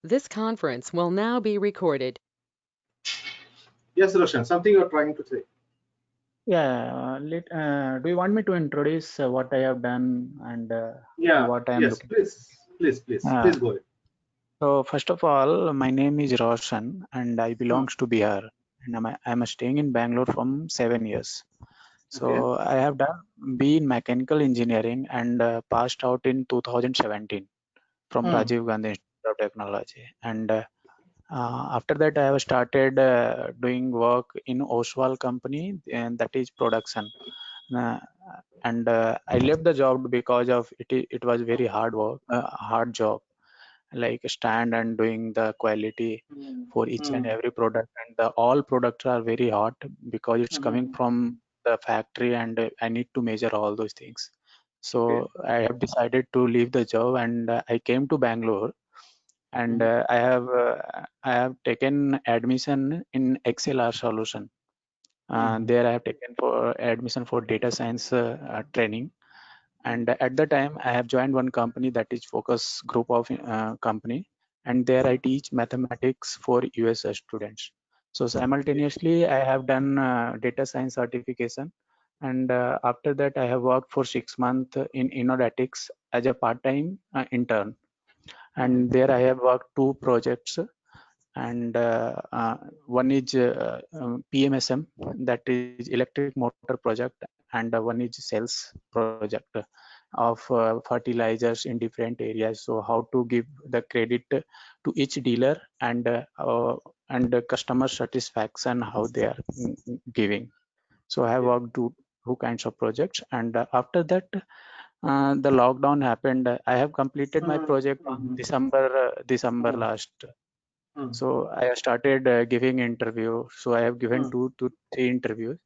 This conference will now be recorded. Yes, Roshan, something you're trying to say. Yeah, do you want me to introduce what I have done and Yeah, what I am yes, looking? please go ahead. So first of all, my name is Roshan and I belongs to Bihar, and I'm staying in Bangalore from 7 years. So Okay. I have done B in mechanical engineering and passed out in 2017 from Rajiv Gandhi Institute of Technology. And after that, I have started doing work in Oswal company, and that is production. Uh, and I left the job because of it was very hard work, hard job, like stand and doing the quality for each and every product, and all products are very hot because it's coming from the factory, and I need to measure all those things. So I have decided to leave the job, and I came to Bangalore, and I have taken admission in XLR solution. There I have taken for admission for data science training, and at the time I have joined one company, that is Focus Group of company, and there I teach mathematics for US students. So simultaneously I have done data science certification, and after that I have worked for 6 months in Innodatics as a part-time intern, and there I have worked two projects, and one is PMSM, that is electric motor project, and one is sales project of fertilizers in different areas. So how to give the credit to each dealer, and the customer satisfaction, how they are giving. So I have worked two kinds of projects, and after that the lockdown happened. I have completed my project in December last. So I have started giving interview. So I have given 2 to 3 interviews,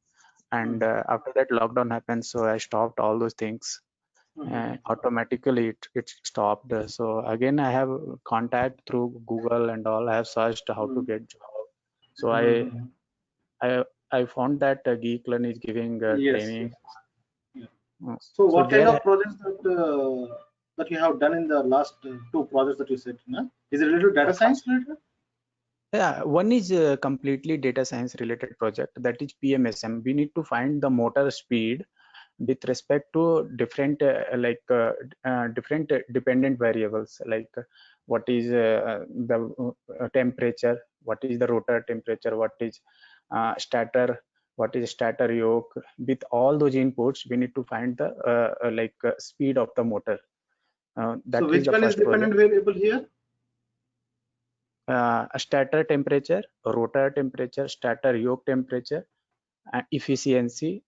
and after that lockdown happened. So I stopped all those things. Automatically it stopped. So again I have contact through Google and all. I have searched how to get job. So I found that Geeklearn is giving Yes. training. So So what kind there of projects that you have done in the last two projects that you said? Is it related to data science related? Yeah, one is a completely data science related project, that is PMSM. We need to find the motor speed with respect to different different dependent variables, like what is the temperature, what is the rotor temperature, what is stator, what is stator yoke. With all those inputs we need to find the speed of the motor. So That is which the one is first project. dependent variable here? Stator temperature, rotor temperature, stator yoke temperature, efficiency,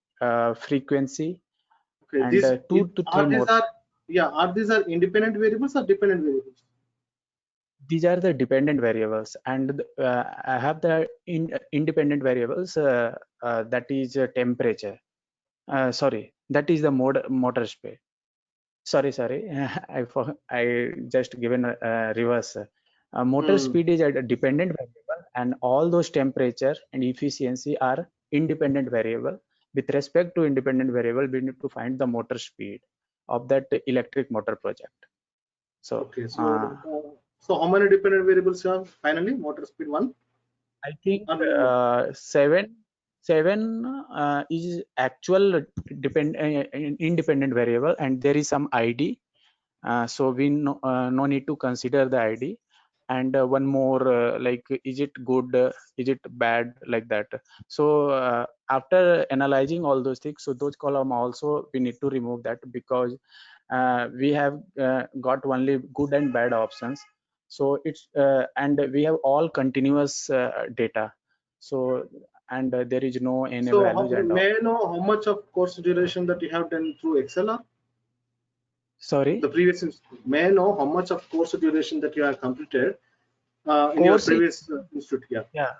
frequency, Okay, and two to three more. Are these are independent variables or dependent variables? These are the dependent variables, and I have the independent variables, that is temperature. Sorry, that is the motor speed. Sorry, I just given a reverse. Motor speed is a dependent variable, and all those temperature and efficiency are independent variable. With respect to independent variable, we need to find the motor speed of that electric motor project. So okay, so how many dependent variables you have finally? Motor speed one? I think seven is actual independent variable, and there is some ID. So we no need to consider the ID. And one more, like, is it good, is it bad, like that. So after analyzing all those things, so those column also we need to remove that, because we have got only good and bad options. So it's and we have all continuous data. So and there is no any values and all. May I know how much of course duration that you have done through XLR? Sorry, The previous may I know how much of course duration that you have completed in your course previous institute? yeah,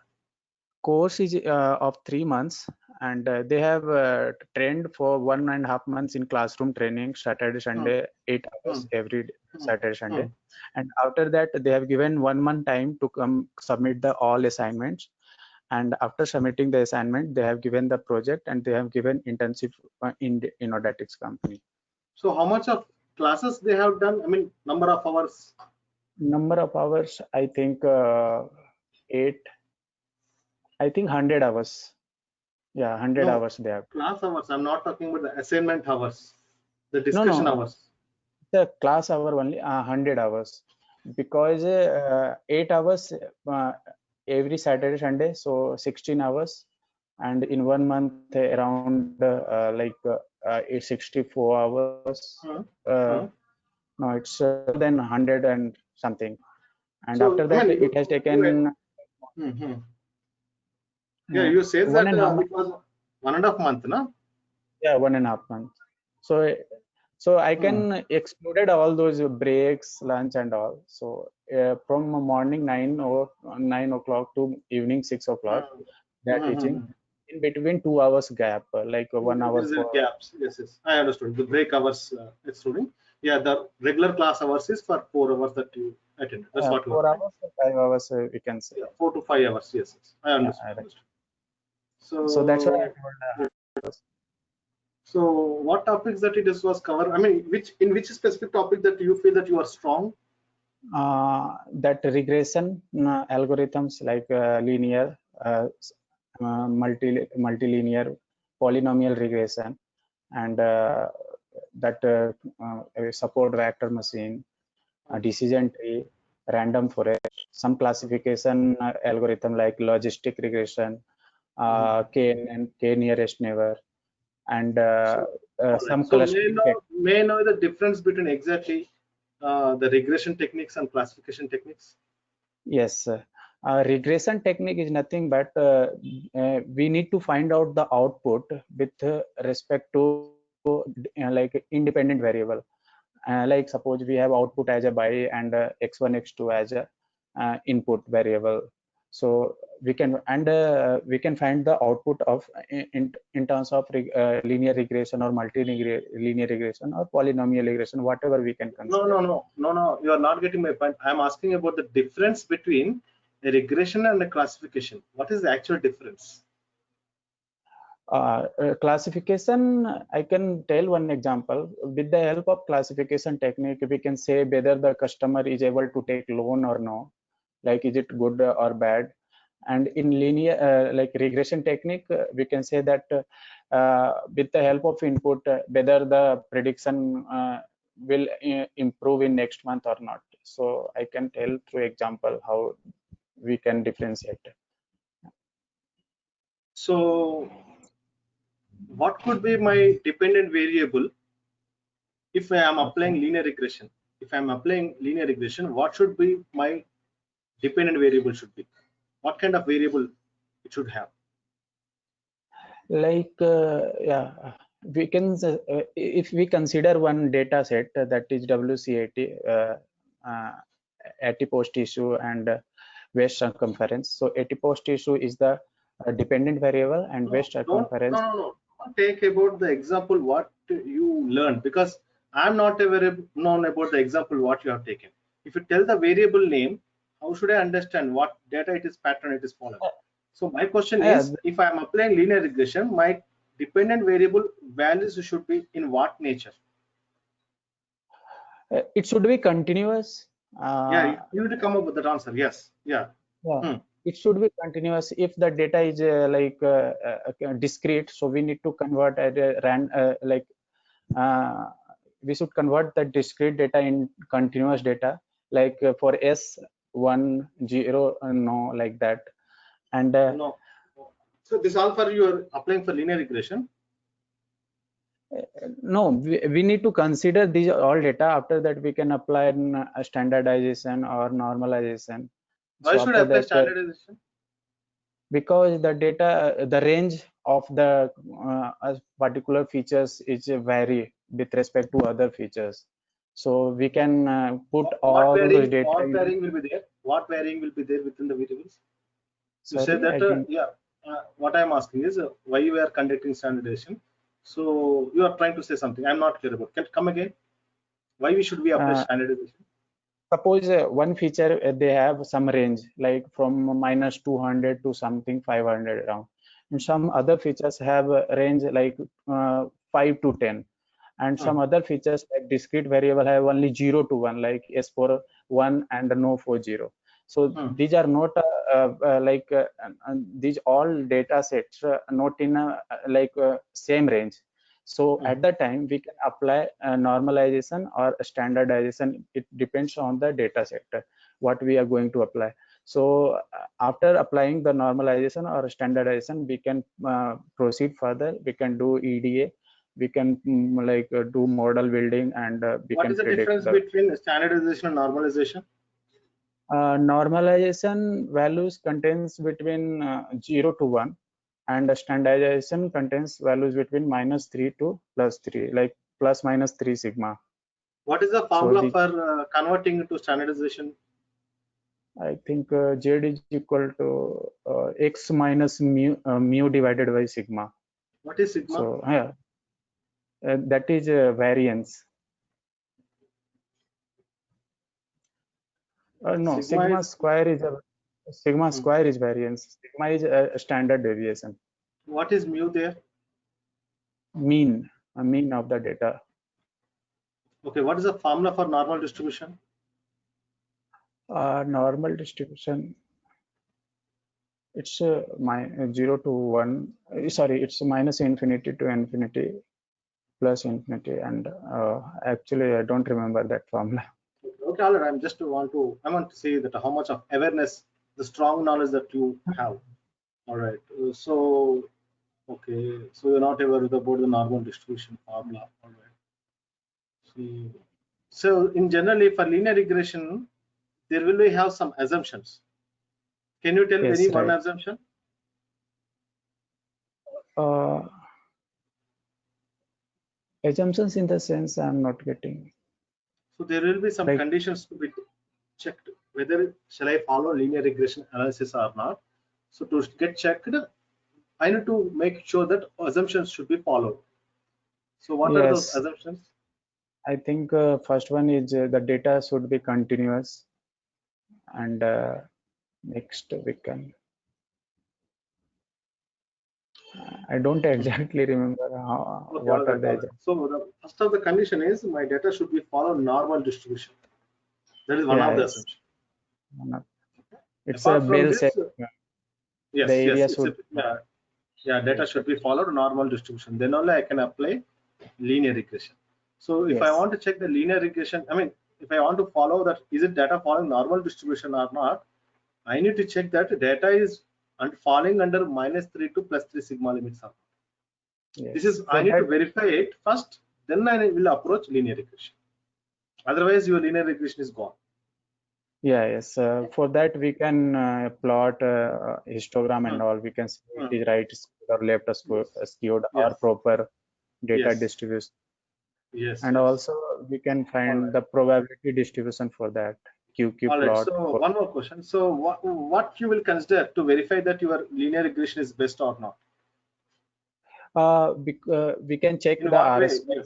course is of 3 months, and they have trained for 1.5 months in classroom training, Saturday Sunday, 8 hours every Saturday Sunday. And after that they have given 1 month time to come submit the all assignments, and after submitting the assignment they have given the project, and they have given internship in the Innodatics company. So how much of classes they have done? I mean, number of hours. Number of hours, I think 8, I think 100 hours. Yeah, 100 No, hours they have. class hours. I'm not talking about the assignment hours, the No, discussion no, hours. the class hour only 100 hours, because 8 hours every Saturday, Sunday, so 16 hours, and in 1 month around 64 hours. Hmm. Uh, Hmm. no, it's more than 100 and something. And So after I that, mean, it has taken yeah, you said one that and a half it was 1.5 month, no? Yeah, 1.5 months. So so I can excluded all those breaks, lunch and all. So from morning 9 o'clock to evening 6 o'clock, they are teaching. In between 2 hours gap, like 1 hour There is for. gaps. Yes, yes, I understood. The break hours excluding. Yeah, the regular class hours is for 4 hours that you attended. That's what you are 4 saying. hours or 5 hours, we can say. Yeah, 4 to 5 hours. Yes, yes. I Yeah, understood. right. Understood. So that's why I So, told. so what topics that it is was covered? I mean, which specific topic that you feel that you are strong? That regression algorithms like linear, multilinear, polynomial regression, and that support vector machine, decision tree, random forest, some classification algorithm like logistic regression, k nearest neighbor, and So, all right. some So clustering. may I know the difference between exactly the regression techniques and classification techniques? Yes, regression technique is nothing but we need to find out the output with respect to like independent variable. Like suppose we have output as a by and x1 x2 as a input variable. So we can find the output of in terms of linear regression or multilinear regression or polynomial regression, whatever we can No, consider. no, no, no, no. You are not getting my point. I'm asking about the difference between a regression and a classification. What is the actual difference? Classification, I can tell one example. With the help of classification technique, we can say whether the customer is able to take loan or no, like is it good or bad. And in linear like regression technique, we can say that with the help of input, whether the prediction will improve in next month or not. So I can tell through example how we can differentiate. So, what could be my dependent variable if I am Okay. applying linear regression? If I am applying linear regression, what should be my dependent variable should be? What kind of variable it should have? Like yeah, we can if we consider one data set that is WCAT, uh, adipose tissue and waist circumference. So adipose tissue is the dependent variable and No, waist don't, no, circumference. no, no. Don't take about the example what you learned because I'm not aware known about the example what you have taken. If you tell the variable name, how should I understand what data it is pattern it is following? So my question Yeah, is, if I am applying linear regression, my dependent variable values should be in what nature? it should be continuous. Yeah, Uh, you need to come up with that answer. Yes. Yeah. yeah, Hmm. it should be continuous. If the data is discrete, so we need to convert at a uh, we should convert the discrete data in continuous data, like for S1 0 no, like that. And No. So this all for you are applying for linear regression. no, we need to consider these all data. After that we can apply a standardization or normalization. Why So should I after apply that standardization? because the data, the range of the particular features is vary with respect to other features. So we can put What all those varying data what in. varying will be there? What varying will be there within the variables? You said Sorry, that I didn't. yeah. What I'm asking is why you are conducting standardization. So you are trying to say something. I'm not clear about. Can come again? Why we should we apply Uh, standardization? Suppose one feature they have some range like from minus 200 to something 500 around, and some other features have a range like 5 to 10. and some other features like discrete variable have only 0 to 1, like S4 1 and no 40. So these are not these all data sets not in a same range. So at that time we can apply normalization or standardization. It depends on the data set what we are going to apply. So after applying the normalization or standardization, we can proceed further. We can do EDA. We can do model building, and we What can is the predict difference between standardization and normalization? Normalization values contains between 0 to 1, and standardization contains values between -3 to +3, like plus minus 3 sigma. What is the formula for converting into standardization? I think Z is equal to x minus mu divided by sigma. What is sigma? So yeah, that is variance. No, sigma square is square is variance. Sigma is a standard deviation. What is mu there? Mean of the data. Okay, what is the formula for normal distribution? Normal distribution, it's 0 to 1. Sorry, it's minus infinity to infinity plus infinity, and actually I don't remember that formula. Okay, all right. I want to see that how much of awareness, the strong knowledge that you have. All right. So, okay. So you're not aware about the normal distribution formula. All right. So in generally for linear regression, there will have some assumptions. Can you tell any one assumption? Assumptions in the sense I'm not getting. So there will be some conditions to be checked whether shall I follow linear regression analysis or not. So to get checked, I need to make sure that assumptions should be followed. So what are those assumptions? I think first one is the data should be continuous, and next we can. I don't exactly remember what are the. So the first of the condition is my data should be follow normal distribution. That is one of the assumptions. It's a Bell set. Yes, data should be followed normal distribution. Then only I can apply linear regression. So if I want to check the linear regression, I mean, if I want to follow that, is it data following normal distribution or not? I need to check that data is falling under -3 to +3 sigma limits. This is I need to verify it first, then I will approach linear regression. Otherwise, your linear regression is gone. Yes. For that, we can plot histogram and all. We can see it is right or left skewed or proper data distribution. And also we can find the probability distribution for that QQ plot. So one more question. So what you will consider to verify that your linear regression is best or not? We can check the R square.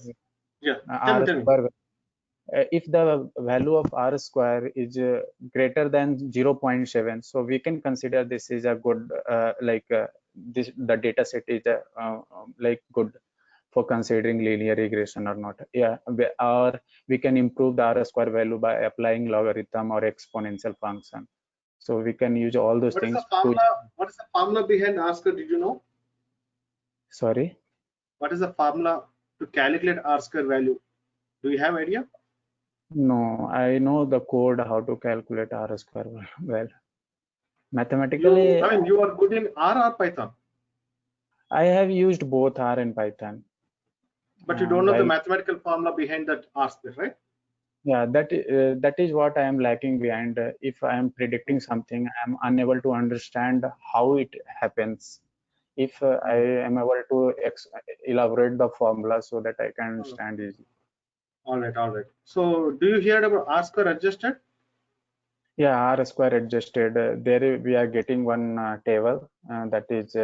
If the value of R square is greater than 0.7, so we can consider this is a good the data set is good for considering linear regression or not. Or we can improve the R square value by applying logarithm or exponential function. So we can use all those things. What is the formula behind R square? Did you know? Sorry. What is the formula to calculate R square value? Do you have idea? No, I know the code how to calculate R square well. Mathematically, you are good in R or Python? I have used both R and Python. But you don't know the mathematical formula behind that R square, right? Yeah, that is what I am lacking behind. If I am predicting something, I am unable to understand how it happens. If I am able to elaborate the formula so that I can understand easily. All right. So do you hear about R square adjusted? Yeah, R square adjusted. There we are getting one table that is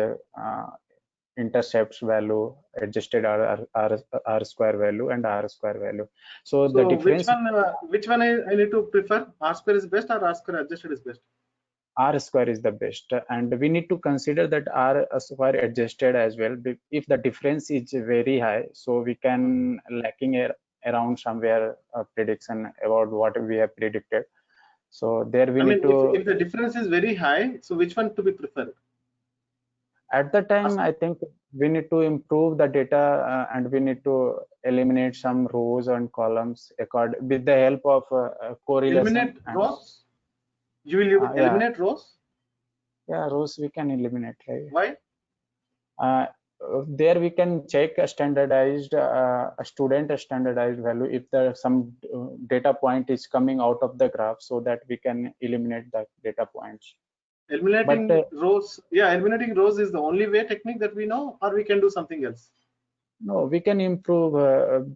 intercepts value, adjusted R square value, and R square value. So the difference. Which one I need to prefer? R square is best or R square adjusted is best? R square is the best, and we need to consider that R square adjusted as well. If the difference is very high, so we can lacking around somewhere a prediction about what we have predicted. So there we I need mean, to, if the difference is very high, so which one to be preferred? at the time, I think we need to improve the data and we need to eliminate some rows and columns with the help of correlation. Eliminate rows? You will Yeah, eliminate rows? yeah, rows we can eliminate, right? Why? There we can check a standardized a standardized value if there some data point is coming out of the graph, so that we can eliminate that data points. Eliminating rows, yeah, eliminating rows is the only way technique that we know, or we can do something else? No, we can improve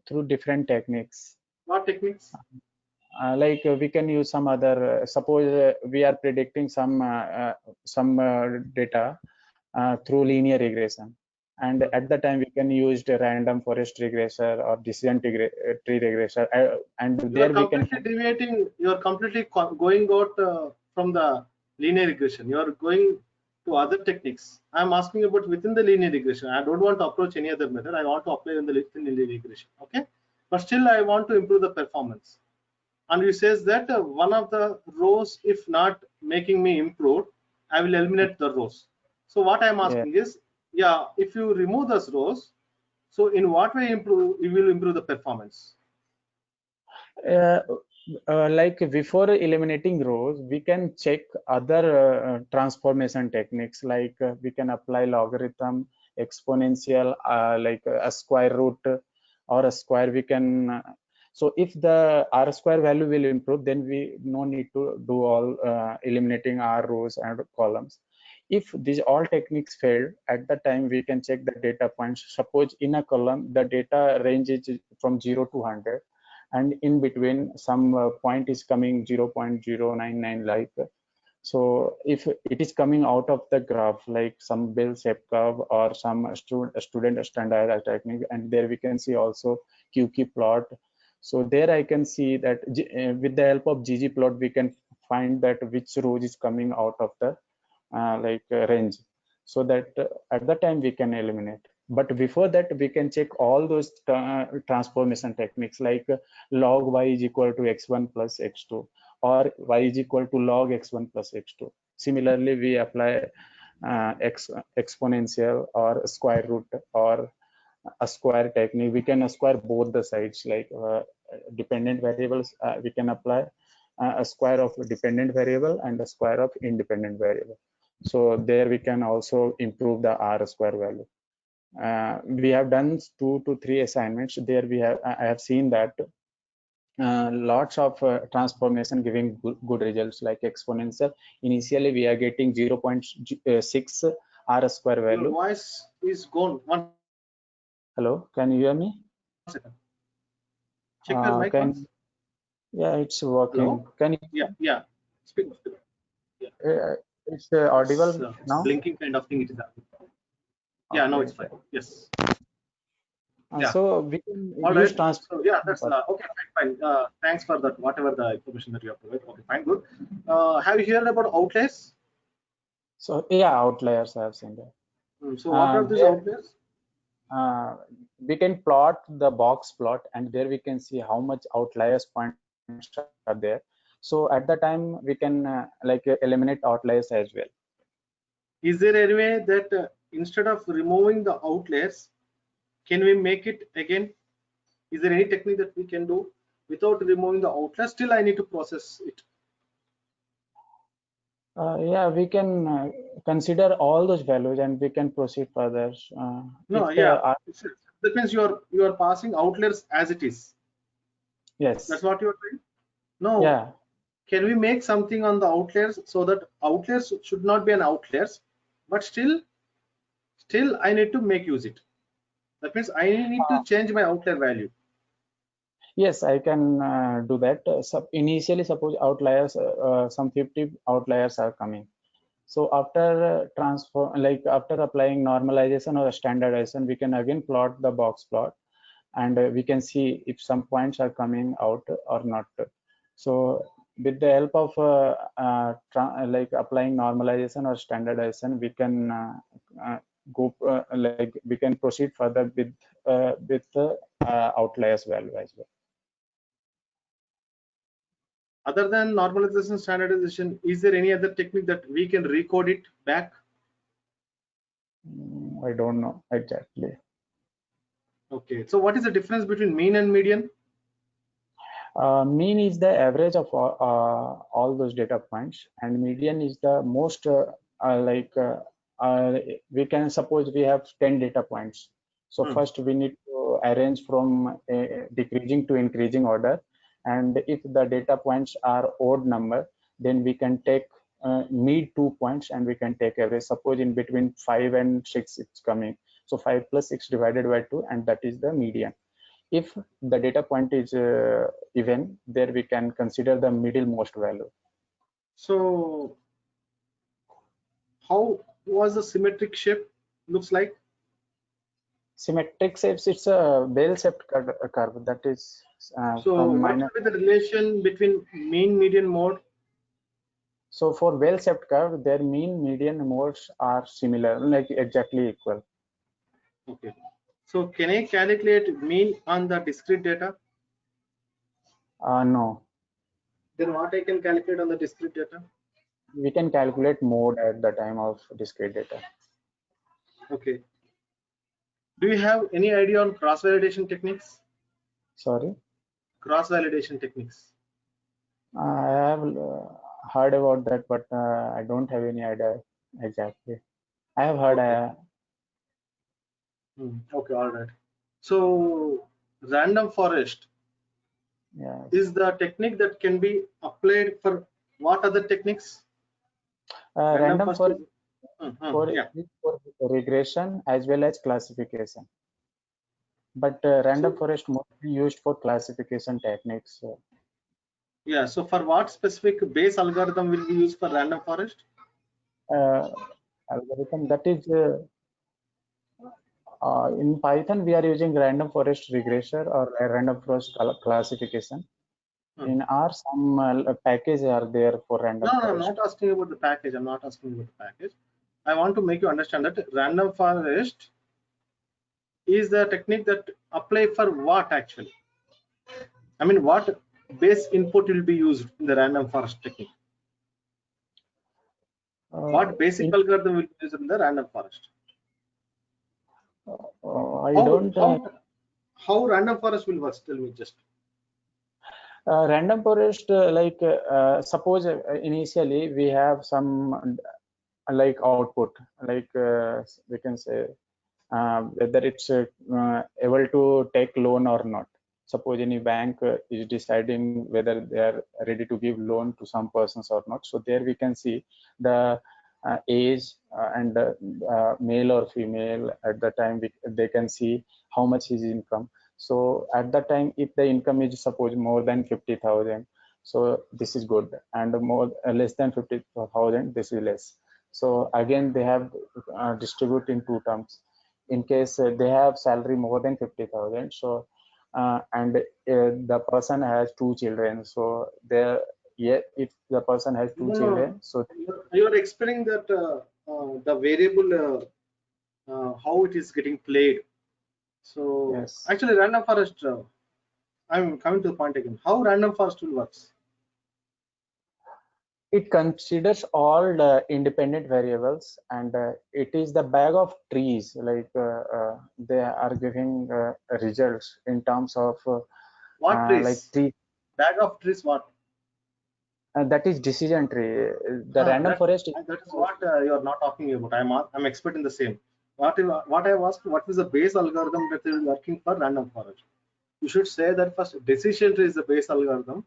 through different techniques. What techniques? Like we can use some other, suppose we are predicting some data through linear regression, and at the time we can use the random forest regressor or decision tree regressor, and there we can you are completely going out from the linear regression. You are going to other techniques. I am asking about within the linear regression. I don't want to approach any other method. I want to apply in the linear regression. Okay, but still I want to improve the performance. And you says that one of the rows, if not making me improve, I will eliminate the rows. So what I am asking is, yeah, if you remove those rows, so in what way you will improve the performance? Like before eliminating rows, we can check other transformation techniques, like we can apply logarithm, exponential, like a square root or a square. We can so if the R square value will improve, then we no need to do all eliminating R rows and columns. If these all techniques fail, at the time we can check the data points. Suppose in a column the data range is from 0 to 100, and in between some point is coming 0.099, like so if it is coming out of the graph like some bell-shaped curve or some student standardized technique, and there we can see also QQ-plot. So there I can see that with the help of ggplot we can find that which row is coming out of the range, so that at the time we can eliminate. But before that we can check all those transformation techniques, like log y is equal to x1 plus x2, or y is equal to log x1 plus x2. Similarly, we apply exponential or square root or a square technique. We can square both the sides, like dependent variables. We can apply a square of dependent variable and a square of independent variable. So there we can also improve the R square value. We have done 2 to 3 assignments. There I have seen that lots of transformation giving good results, like exponential. Initially we are getting 0.6 R square value. Your voice is gone. Hello, can you hear me? Second. Check your mic once. Yeah, it's working. Hello? Can you? Yeah. Speak. Yeah. It's audible now. Blinking kind of thing it is happening. Yeah, okay. Now it's fine. Yes. Yeah. So we can use transfer. So yeah, that's okay. Fine. Thanks for that. Whatever the information that you have provided. Okay, fine, good. Have you heard about outliers? So yeah, outliers I have seen that. So what are these outliers? We can plot the box plot, and there we can see how much outliers points are there. So at the time we can eliminate outliers as well. Is there any way that instead of removing the outliers, can we make it again? Is there any technique that we can do without removing the outliers? Still I need to process it. Yeah, we can consider all those values and we can proceed further. That means you are passing outliers as it is. Yes. That's what you are doing. No. Yeah. Can we make something on the outliers so that outliers should not be an outliers, but still I need to make use it. That means I need to change my outlier value. Yes, I can do that. Initially, suppose outliers, some 50 outliers are coming. So after after applying normalization or standardization, we can again plot the box plot, and we can see if some points are coming out or not. So with the help of like applying normalization or standardization, we can we can proceed further with the outliers value as well. Other than normalization standardization, is there any other technique that we can recode it back? I don't know exactly. Okay, so what is the difference between mean and median? Mean is the average of all those data points, and median is the most we can suppose we have 10 data points. So first we need to arrange from decreasing to increasing order, and if the data points are odd number, then we can take mean 2 points and we can take average. Suppose in between 5 and 6 it's coming, so 5 plus 6 divided by 2, and that is the median. If the data point is even, there we can consider the middlemost value. So how was the symmetric shape looks like? Symmetric shapes, it's a bell-shaped curve that is so what will be the relation between mean, median, mode? So for bell-shaped curve, their mean, median, modes are similar, like exactly equal. Okay. So can I calculate mean on the discrete data? No. Then what I can calculate on the discrete data? We can calculate mode at the time of discrete data. Okay. Do you have any idea on cross-validation techniques? Sorry? Cross-validation techniques. I have heard about that, but I don't have any idea exactly. I have heard. Okay, all right. So random forest is the technique that can be applied for what other techniques? Random forest for regression as well as classification. But random forest mostly used for classification techniques. Yeah, so for what specific base algorithm will be used for random forest? Algorithm that is in Python we are using random forest regressor or random forest classification. In R, some packages are there for random forest. No, I'm not asking about the package. I'm not asking about the package. I want to make you understand that random forest is the technique that apply for what actually? I mean, what base input will be used in the random forest technique? What basic algorithm will be used in the random forest? How random forest will work? Tell me just. Random forest, suppose initially we have some like output, like we can say whether it's able to take loan or not. Suppose any bank is deciding whether they are ready to give loan to some persons or not. So there we can see the age and male or female. At the time they can see how much is income. So at that time, if the income is suppose more than 50,000, so this is good, and more less than 50,000, this is less. So again, they have distribute in two terms. In case they have salary more than 50,000, so and the person has 2 children, so there, if the person has 2 children, so you are explaining that the variable how it is getting played. So yes. Actually, random forest. I'm coming to the point again. How random forest will works? It considers all the independent variables, and it is the bag of trees. Like they are giving results in terms of what trees? Like tree. Bag of trees. What? That is decision tree. The random forest. That is what you are not talking about. I'm expert in the same. What I have asked, what is the base algorithm that is working for random forest? You should say that first decision tree is the base algorithm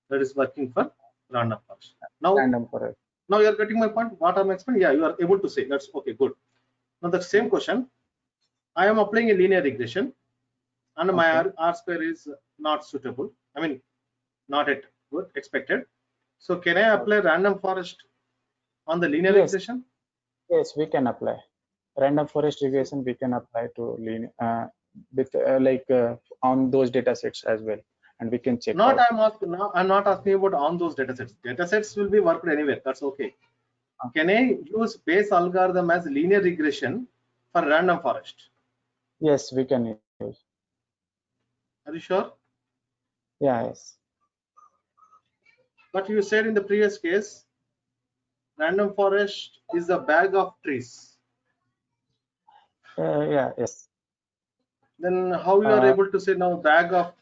that is working for random forest. Now, now you are getting my point. What I'm explaining, yeah, you are able to say that's okay, good. Now the same question, I am applying a linear regression, and my R square is not suitable. I mean, not at good expected. So can I apply random forest on the linear regression? Yes, we can apply random forest regression. We can apply to linear with on those data sets as well, and we can check Not out. I'm not asking about on those datasets. Datasets will be worked anywhere. That's okay. Can I use Bayes algorithm as linear regression for random forest? Yes, we can use. Are you sure? Yeah, yes. But you said in the previous case, random forest is a bag of trees. Yeah, yes. Then how you are Uh, able to say now bag of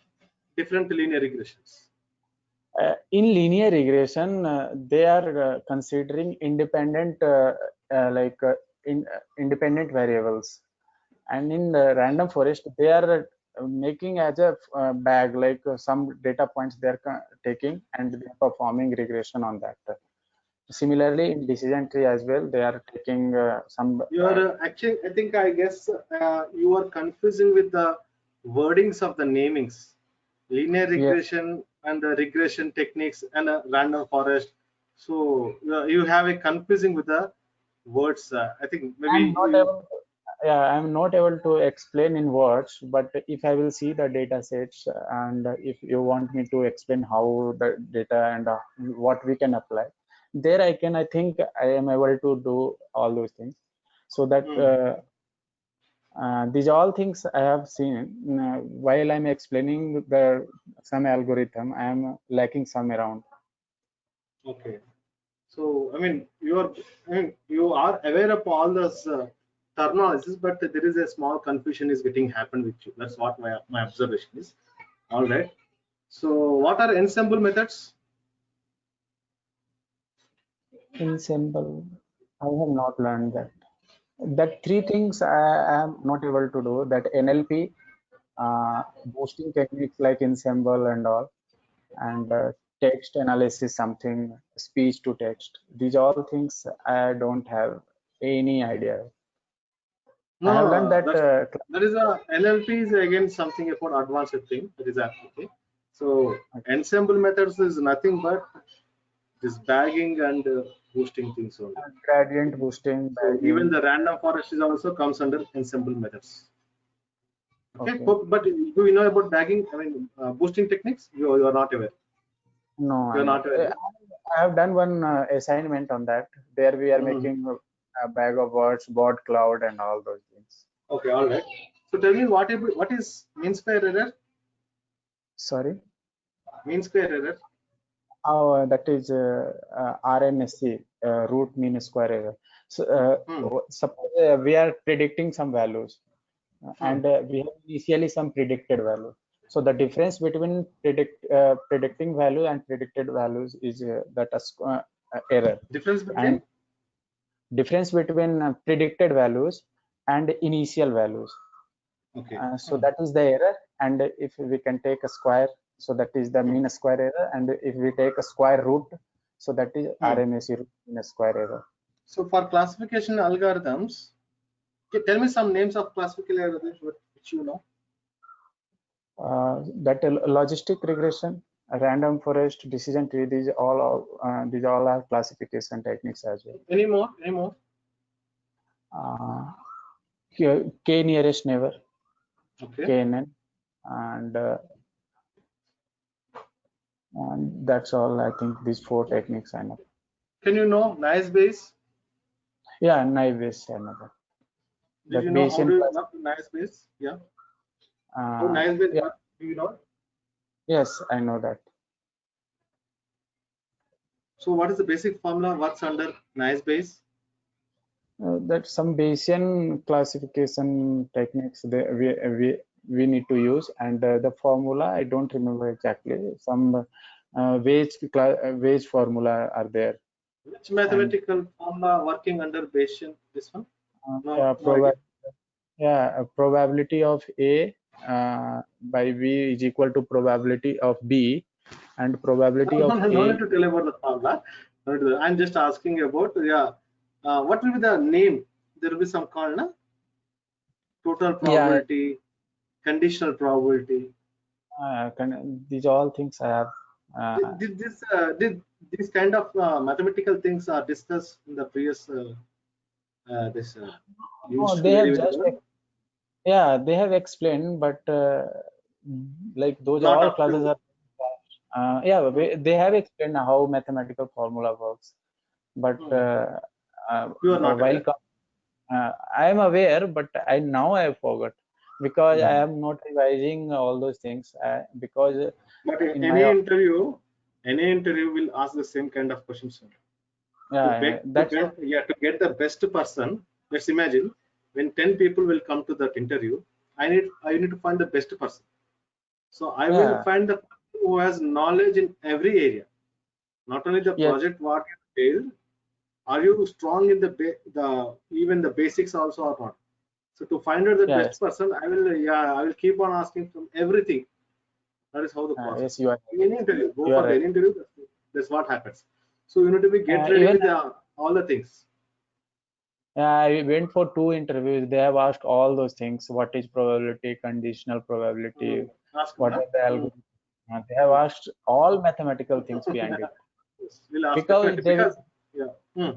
different linear regressions? in linear regression, they are considering independent, independent variables, and in the random forest, they are making as a bag, like some data points they are taking and they are performing regression on that. Similarly, in decision tree as well, they are taking some. You are actually, I think, I guess you are confusing with the wordings of the namings. Linear Yeah, regression and the regression techniques and a random forest. So you have a confusing with the words. I think maybe I'm not able. Yeah, I'm not able to explain in words, but if I will see the data sets and if you want me to explain how the data and what we can apply, there I think I am able to do all those things. So that Hmm. these all things I have seen while I'm explaining the some algorithm, I am lacking some around. Okay. So you are aware of all those terminologies, but there is a small confusion is getting happen with you. That's what my observation is. All right. So what are ensemble methods? In symbol, I have not learned that. That three things I am not able to do. That NLP, boosting techniques like ensemble and all, and text analysis, something speech to text. These all things I don't have any idea. I No, have learned that. that is a NLP is again something about advanced thing. That is okay. So ensemble methods is nothing but this bagging and boosting things only. Gradient boosting, So even bagging. the random forest is also comes under ensemble methods. Okay, Okay. but do you know about bagging? I mean, boosting techniques? You are not aware. No, You are I'm not not. aware. I have done one assignment on that. There we are Mhm. making a bag of words, board cloud, and all those things. Okay, all right. So tell me what is mean square error? Sorry. Mean square error. Oh, that is RMSE, root mean square error. So, Hmm. suppose we are predicting some values, Hmm. and we have initially some predicted value. So the difference between predicting value and predicted values is that error, Difference and between. difference between predicted values and initial values. Okay. So that is the error, and if we can take a square, so that is the Hmm. mean square error, and if we take a square root, so that is Hmm. RMSE root mean square error. So for classification algorithms, tell me some names of classification algorithms which you know. That logistic regression, random forest, decision tree, these all are classification techniques as well. Any more? Any more? Uh, K nearest neighbor, Okay. KNN, and that's all. I think these four techniques I know. Can you know nice base? Yeah, naive is another. Did That you know how Bayesian do you class. work nice base? Yeah. How nice base Yeah, work? Do you know? yes, I know that. So what is the basic formula? What's under nice base? That some Bayesian classification techniques we need to use, and the formula I don't remember exactly. Some wage formula are there, Which and mathematical formula working under Bayesian? This one? yeah, No idea. a probability of A by B is equal to probability of B, and probability of No need A. to tell about the formula. I'm just asking about what will be the name? There will be some called na? Total Yeah, probability, conditional probability. these all things I have. Uh, Did these kind of mathematical things are discussed in the previous this you no, used to they very have very just well? Yeah, they have explained, but like those Not all up classes to are Yeah, they have explained how mathematical formula works, but You are not while aware. I am aware, but now I forgot because I am not revising all those things because But in any my interview will ask the same kind of questions. yeah, that's To get the best person, let's imagine when 10 people will come to that interview, I need to find the best person. So I will yeah, find the person who has knowledge in every area, not only the yes, project what you failed. Are you strong in the even the basics also or not? So to find out the best yes, person, I will keep on asking from everything. That is how the process. yes, you are In any interview, go you are for right. any interview. That's what happens. So you need to be get ready Even with all the things. I went for 2 interviews. They have asked all those things. What is probability, conditional probability, Ask them, what na? are the algorithms? They have asked all mathematical things behind it Yes, we'll ask because definitely they will, because yeah,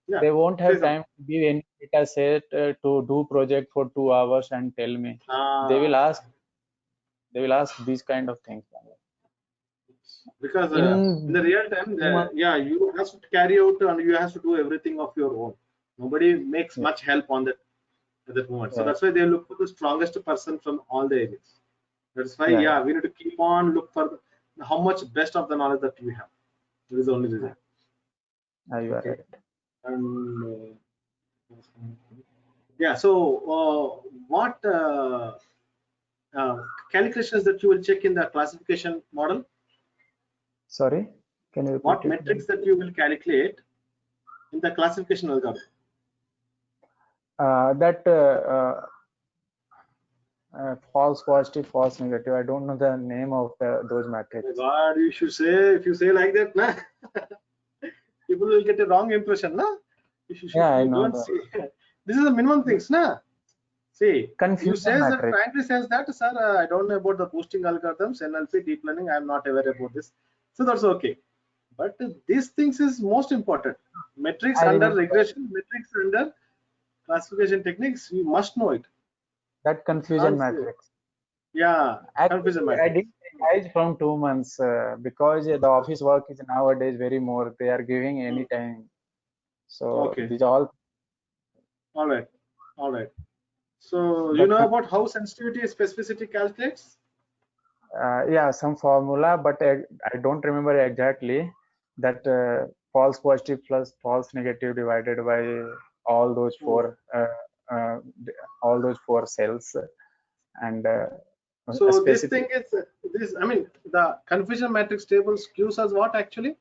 yeah. they won't Say have something. time to give any data set to do project for 2 hours and tell me. They will Ah, ask they will ask these kind of things. because in In the real time, 2 months, you have to carry out and you have to do everything of your own. Nobody makes yeah, much help on that at that moment. So yeah, that's why they look for the strongest person from all the areas. That's why, yeah, yeah. we need to keep on look for how much best of the knowledge that we have. That is the only reason. You are Okay. right. And yeah, so what uh, calculations that you will check in the classification model? Sorry, can you repeat What it? metrics that you will calculate in the classification algorithm? That false positive, false negative. I don't know the name of those My matrix. God, you should say, if you say like that, nah, people will get a wrong impression, nah? Yeah, I You know don't the see. This is the minimum things, nah? See, you confusion says that matrix. frankly says that, sir, I don't know about the boosting algorithms, NLP, deep learning, I'm not aware about this. So that's okay. But these things is most important. Metrics I under remember regression, metrics under classification techniques, you must know it. that You confusion can't say, matrix. yeah, confusion Actually, I matrix. didn't revise from 2 months because the office work is nowadays very more. They are giving Hmm. any time. So Okay, these all all right, all right. So you that know about how sensitivity and specificity calculates? yeah, some formula, but I don't remember exactly that false positive plus false negative divided by all those Hmm. uh, all those 4 cells and a So this specific thing is this. I mean, the confusion matrix tables gives us what actually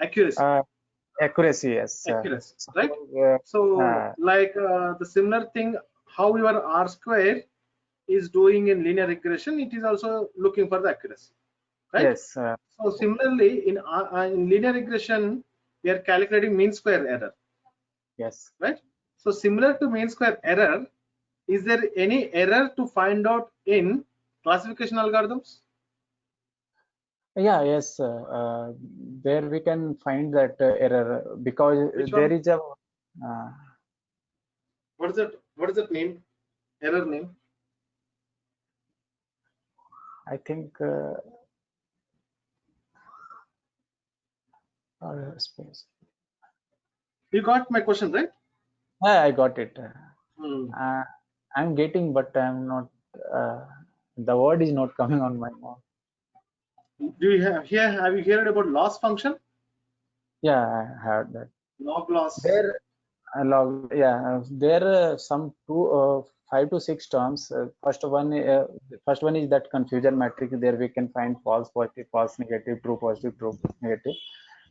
accuracy. uh, accuracy. Yes. Accuracy, right? Suppose So like the similar thing, how your R square is doing in linear regression, it is also looking for the accuracy, right? yes. So similarly, in linear regression, we are calculating mean square error, Yes. right? So similar to mean square error, is there any error to find out in classification algorithms? Yeah. Yes. There we can find that error because Which there one? is a uh, What is that? What is that name? Error name? I think space. You got my question, right? Yeah, I got it. Hmm. Uh, I'm getting, but I'm not. Uh, the word is not coming on my mouth. Do you have you heard about loss function? Yeah, I heard that. Log loss. There, there some 5 to 6 terms. First one is that confusion matrix. There we can find false positive, false negative, true positive, true negative,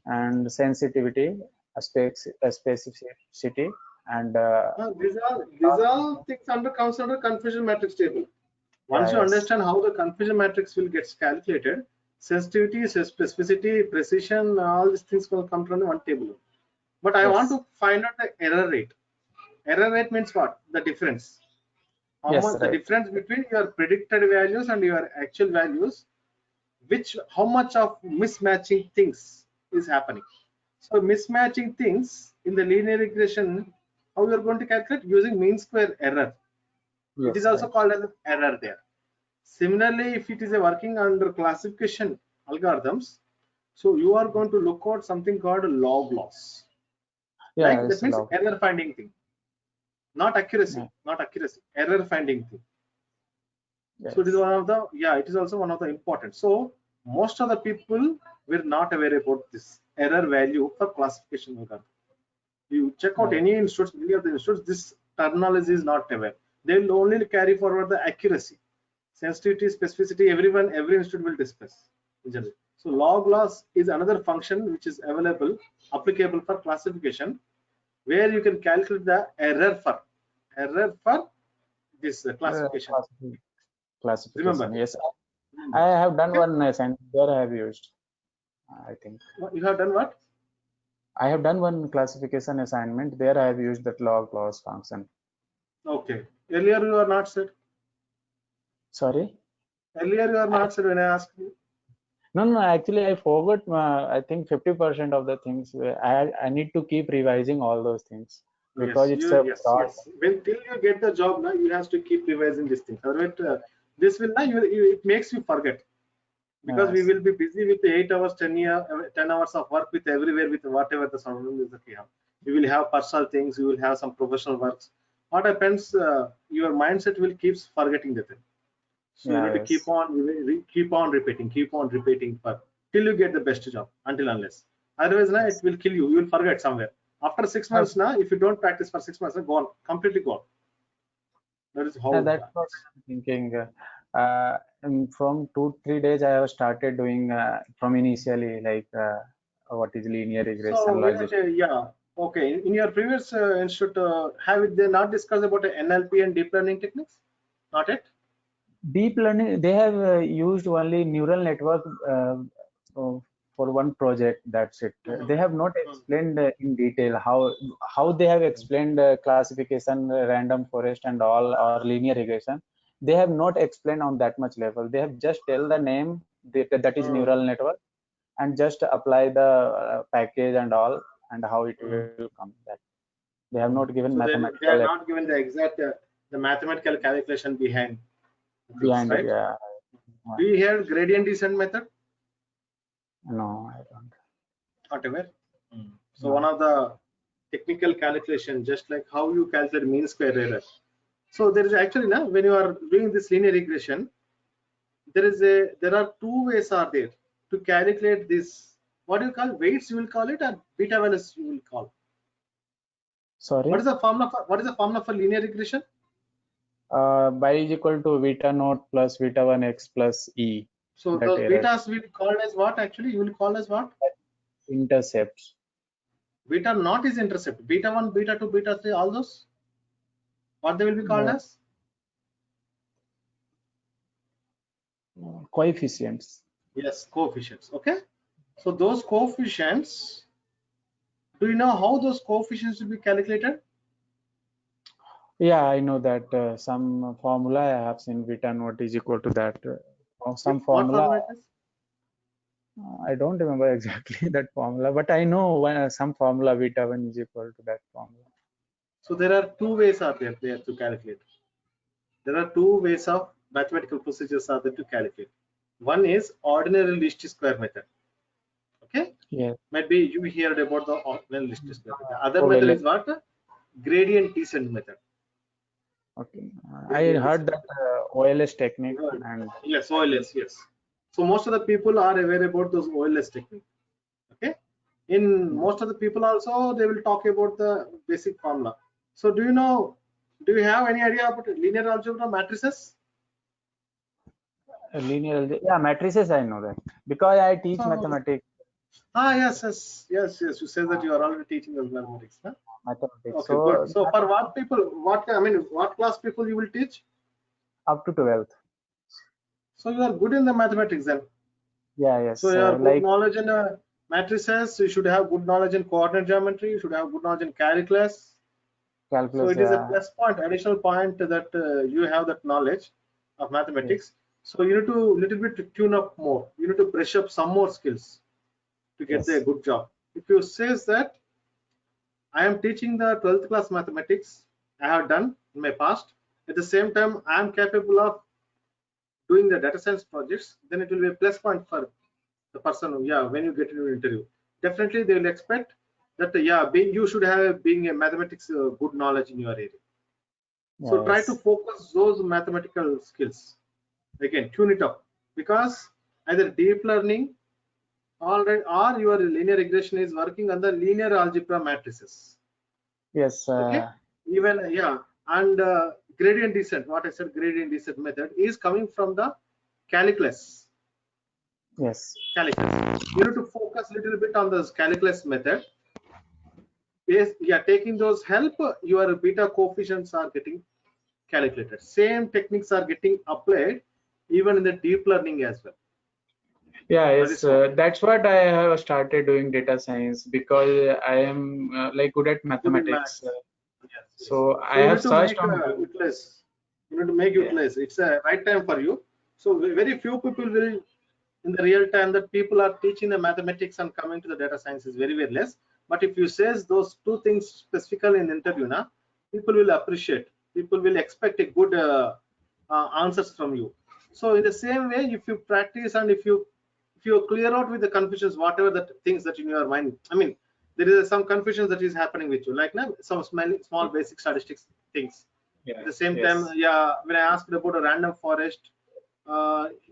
and sensitivity, specificity, and These are things comes under confusion matrix table. yeah, Once you yes, understand how the confusion matrix will get calculated, sensitivity, specificity, precision, all these things will come from the one table. But I want yes, to find out the error rate. Error rate means what? The difference. How yes, much the right, difference between your predicted values and your actual values, how much of mismatching things is happening. So mismatching things in the linear regression, how you are going to calculate using mean square error. It is yes, also right, called as an error there. Similarly, if it is a working under classification, algorithms, so you are going to look out something called log loss. Yeah, Like it's that means log. error finding thing, not accuracy, Yeah. not accuracy, error finding thing. Yes. So it is one of the, yeah, it is also one of the important. So most of the people were not aware about this error value for classification algorithm. You check out Yeah. any institutes, many of the institutes, this terminology is not aware. They will only carry forward the accuracy, sensitivity, specificity. Every institute will discuss in general. So log loss is another function which is available, applicable for classification, where you can calculate the error for this classification. Classification. Remember, Yes, I have done okay? one assignment there. I have used. I think You have done what? I have done one classification assignment there. I have used that log loss function. Okay. Earlier you are not said. Sorry. Earlier you are not said when I asked you. No. Actually, I forgot. I think 50% of the things. I need to keep revising all those things because Yes, it's a broad. yes. When till you get the job now, you have to keep revising these things. Otherwise, this will now it makes you forget, because we Yes. will be busy with 8 hours, 10 hours of work with everywhere with whatever the surrounding is that we have. We will have personal things. We will have some professional works. What happens? Your mindset will keeps forgetting the thing. So you Yeah. need to Yes. keep on repeating for till you get the best job. Until unless, otherwise, now it Yes. will kill you. You will forget somewhere. After 6 months, now if you don't practice for 6 months, gone, completely gone. That is how it That's what happens. I'm thinking. And from 2-3 days, I have started doing from initially like what is linear regression, So logistic. yeah, okay. In your previous institute, have they not discussed about NLP and deep learning techniques? Not yet. Deep learning, they have used only neural network uh, for one project. That's it. Mhm. They have not Mhm. explained in detail how they have explained classification, random forest, and all, or linear regression. They have not explained on that much level. They have just tell the name that is Mhm. neural network, and just apply the package and all, and how it Mhm. will come. That they have not given So they are mathematical not given the exact the mathematical calculation behind things, behind it. right? Yeah. Do you hear gradient descent method? No, I don't. Not aware. So one No. of the technical calculation, just like how you calculate mean square error. So there is actually now when you are doing this linear regression, there are two ways are there to calculate this. What do you call weights? You will call it, or beta values you will call. What Sorry. is the formula for linear regression? By is equal to beta naught plus beta 1 x plus e. So That those error betas will call as what? Actually, you will call as what? intercepts. Beta naught is intercept. Beta 1, beta 2, beta 3, all those. What they will be called Uh, as? Coefficients. Yes, coefficients. Okay. So those coefficients, do you know how those coefficients will be calculated? Yeah, I know that some formula I have seen beta naught is equal to that. Some What formula formula it is? I don't remember exactly that formula, but I know when some formula beta 1 is equal to that formula. So there are two ways are there to calculate. There are two ways of mathematical procedures are there to calculate. One is ordinary least square method. Okay. Yes. Maybe you heard about the ordinary least square method. Other method OLS. is what? Gradient descent method. Okay. I Gradient heard descent that method. OLS technique, You heard? and Yes, I think OLS, yes. So most of the people are aware about those OLS technique. Okay. In most of the people also they will talk about the basic formula. So do you have any idea about linear algebra matrices? linear algebra. Yeah, matrices I know that because I teach So mathematics. yes. You say that you are already teaching us mathematics, huh? Mathematics. Okay, good. So So for what people, what class people you will teach? up to 12th. So you are good in the mathematics then. Yeah, So yes. you are good Like knowledge in matrices. You should have good knowledge in coordinate geometry. You should have good knowledge in calculus. So calculus. it is a Yeah. plus point, additional point that you have that knowledge of Yes. mathematics. So you need to little bit tune up more. You need to brush up some more skills to get a Yes. good job. If you says that I am teaching the 12th class mathematics, I have done in my past. At the same time, I am capable of doing the data science projects. Then it will be a plus point for the person, when you get into an interview, definitely they will expect that you should have being a mathematics good knowledge in your area. So try to Yes. focus those mathematical skills. Again, tune it up, because either deep learning or your linear regression is working on the linear algebra matrices. Yes. Okay, even and gradient descent, what I said, gradient descent method is coming from the calculus. Yes. You need to focus a little bit on this calculus method. Yes, taking those help, your beta coefficients are getting calculated. Same techniques are getting applied even in the deep learning as well. Yeah, That yes, is what. that's what I have started doing data science, because I am like good at Good in mathematics. maths. Yes. So So I you have need to searched make on Google. utilize. You need to make Yeah. utilize. It's a right time for you. So very few people will, in the real time, that people are teaching the mathematics and coming to the data science is very less. But if you says those two things specifically in the interview, now people will appreciate. People will expect a good answers from you. So in the same way, if you practice and if you clear out with the confusions, whatever the things that in your mind, I mean, there is some confusions that is happening with you, like now some small basic statistics things. Yeah. At the same time, Yes. when I asked about a random forest,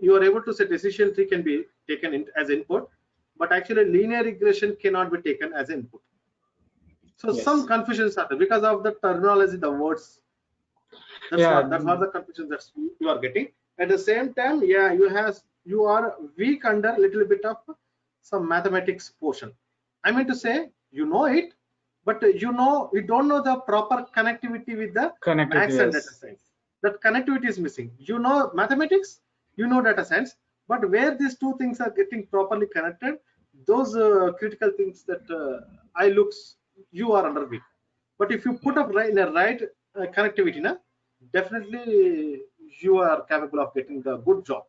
you are able to say decision tree can be taken as input, but actually linear regression cannot be taken as input. So some Yes. confusions are there because of the terminology, the words. Yeah. That's what the confusion that you are getting. At the same time, you are weak under a little bit of some mathematics portion. I mean to say, you know it, but you don't know the proper connectivity with the Connected. maths and data Yes. science. That connectivity is missing. You know mathematics, you know data science, but where these two things are getting properly connected, those critical things that I looks, you are under weak. But if you put up right in the right connectivity, definitely you are capable of getting the good job.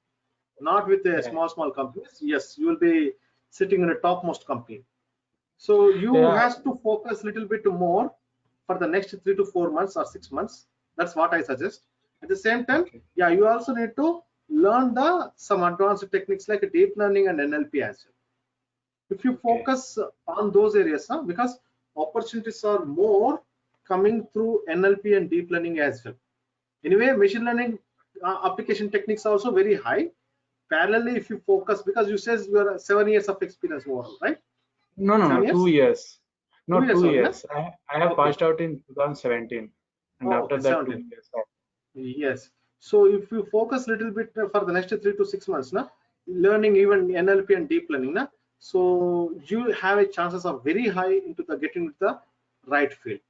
Not with the Yeah. small companies. Yes, you will be sitting in a topmost company. So you Yeah. have to focus a little bit more for the next 3 to 4 months or 6 months. That's what I suggest. At the same time, Okay. you also need to learn some advanced techniques like deep learning and NLP as well. If you Okay. focus on those areas, because opportunities are more coming through NLP and deep learning as well. Anyway, machine learning application techniques are also very high. Parallelly, if you focus, because you says you are 7 years of experience overall, right? No, 7 2 years? years. 2 No, years two only, na? years. I have Okay. passed out in 2017, and Oh, after okay, that 2 17. years. Yes. So if you focus a little bit for the next 3 to 6 months, learning even NLP and deep learning, so you have a chances of very high into the getting into the right field,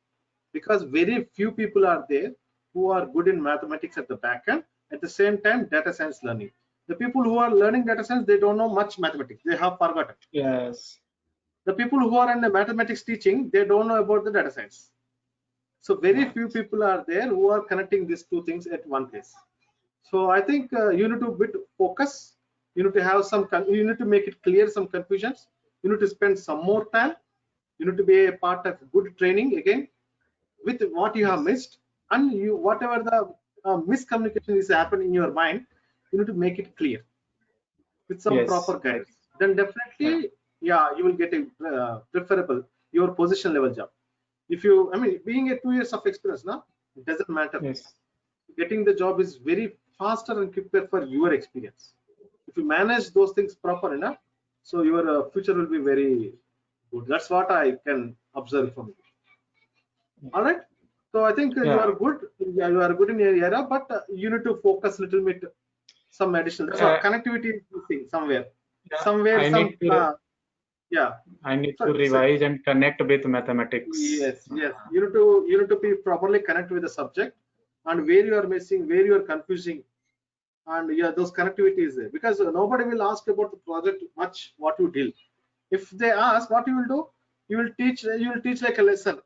because very few people are there who are good in mathematics at the back end. At the same time, data science learning. The people who are learning data science, they don't know much mathematics. They have forgotten. Yes. The people who are in the mathematics teaching, they don't know about the data science. So very few people are there who are connecting these two things at one place. So I think you need to bit focus. You need to have you need to make it clear some confusions. You need to spend some more time. You need to be a part of good training again with what you have Yes. missed, and whatever the miscommunication is happening in your mind, you need to make it clear with some Yes. proper Right. guidance. Then Yeah. definitely, you will get a preferable your position level job. If you, I mean, being a 2 years of experience now, it doesn't matter. Yes. Getting the job is very faster and quicker for your experience. If you manage those things proper enough, so your future will be very good. That's what I can observe from you. All right. So I think you Yeah. are good. Yeah, you are good in your area, but you need to focus a little bit, some additional. That's what connectivity is missing somewhere. Yeah. Somewhere, I some need to yeah. I need to So revise and connect with mathematics. yes. You need to be properly connected with the subject, and where you are missing, where you are confusing, and those connectivity is there, because nobody will ask about the project much what you deal. If they ask what you will do, you will teach like a lesson.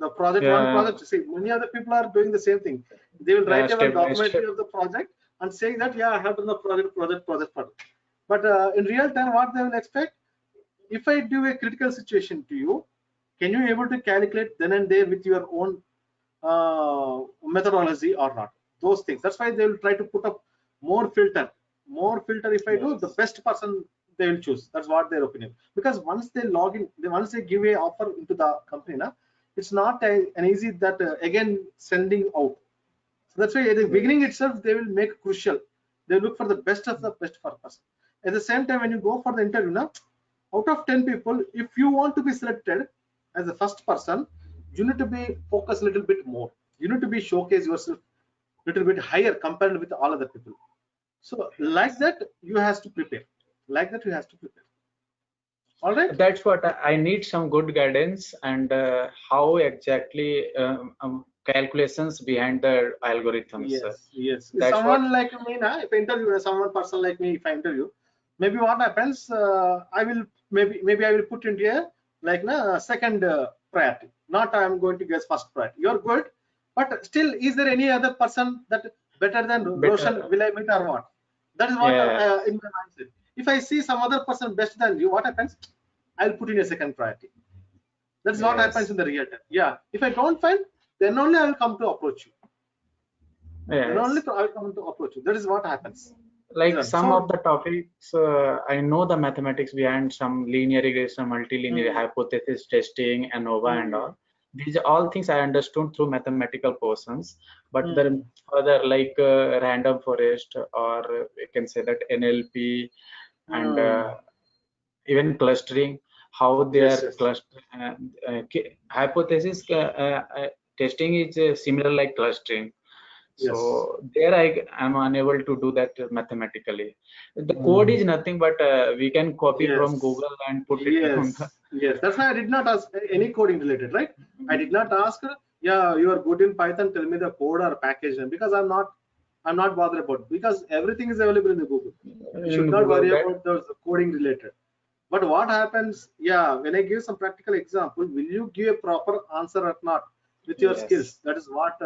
The one Yeah. project, see, many other people are doing the same thing. They will Yeah. write a one Step by documentary step. of the project and saying that I have done the project. But in real time, what they will expect, if I do a critical situation to you, can you able to calculate then and there with your own methodology or not? Those things. That's why they will try to put up more filter. If I do, the Yes. best person they will choose. That's what their opinion. Because once they log in, once they give a offer into the company, na, it's not an easy that again sending out. So that's why at the beginning itself they will make crucial. They look for the best of the best for person. At the same time, when you go for the interview, now out of 10 people, if you want to be selected as the first person, you need to be focused a little bit more. You need to be showcase yourself a little bit higher compared with all other people. So like that, you has to prepare. Like that, you has to prepare. All right. That's what I need, some good guidance, and how exactly calculations behind the algorithms. Yes. If That's someone what. like me, na, if I interview someone person like me, if I interview, maybe what happens, I will maybe I will put into a like na second priority. Not I am going to guess first priority. You're good, but still, is there any other person that better than Roshan will I meet or what? That is what Yeah. in my mindset. If I see some other person better than you, what happens? I'll put in a second priority. That is what happens Yes. in the real time. Yeah. If I don't find, then only I will come to approach you. Then only Yes. I will come to approach you. That is what happens. Like some of So, the topics, I know the mathematics behind some linear regression, multilinear mm, hypothesis testing, ANOVA and mm, all. These are all things I understood through mathematical portions, but the mm, other like random forest, or we can say that NLP, and mm. even clustering, how they Yes, are yes, cluster hypothesis testing is similar like clustering. yes. So there I am unable to do that mathematically. The code Mm. is nothing but we can copy from Yes, Google and put it on the. yes. That's why I did not ask any coding related, right? I did not ask, yeah, you are good in Python. Tell me the code or package name because I'm not bothered about because everything is available in the Google. You should In not Google worry that. about those coding related. But what happens? Yeah, when I give some practical example, will you give a proper answer or not with your Yes. skills? That is what.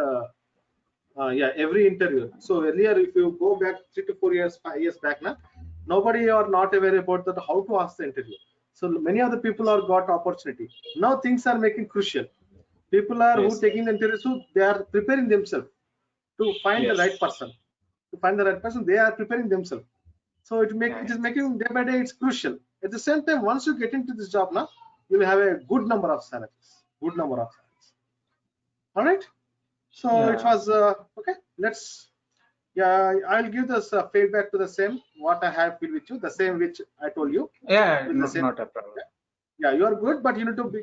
Yeah, every interview. So earlier, if you go back 3 to 4 years, 5 years back now, nobody are not aware about that how to ask the interview. So many other people are got opportunity. Now things are making crucial. People are who Yes. taking the interview, so they are preparing themselves to find the right Yes. person. To find the right person, they are preparing themselves. So it is Yes. making day by day. It's crucial. At the same time, once you get into this job now, you will have a good number of salaries. Good number of salaries. All right. So it Yeah. was okay. Let's yeah, I'll give this feedback to the same what I have feel with you, the same which I told you Yeah. with the Not, same. not a problem. Yeah, you are good, but you need to be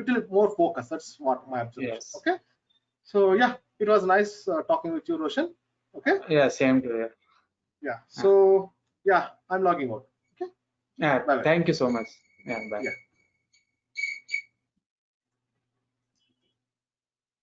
little more focused. That's what my observation. Yes. Okay. So yeah, it was nice talking with you, Roshan. Okay. Yeah. Same to you. Yeah. Yeah. So yeah, I'm logging out. Okay. Yeah. Bye bye. Thank you so much. Yeah. Bye. Yeah.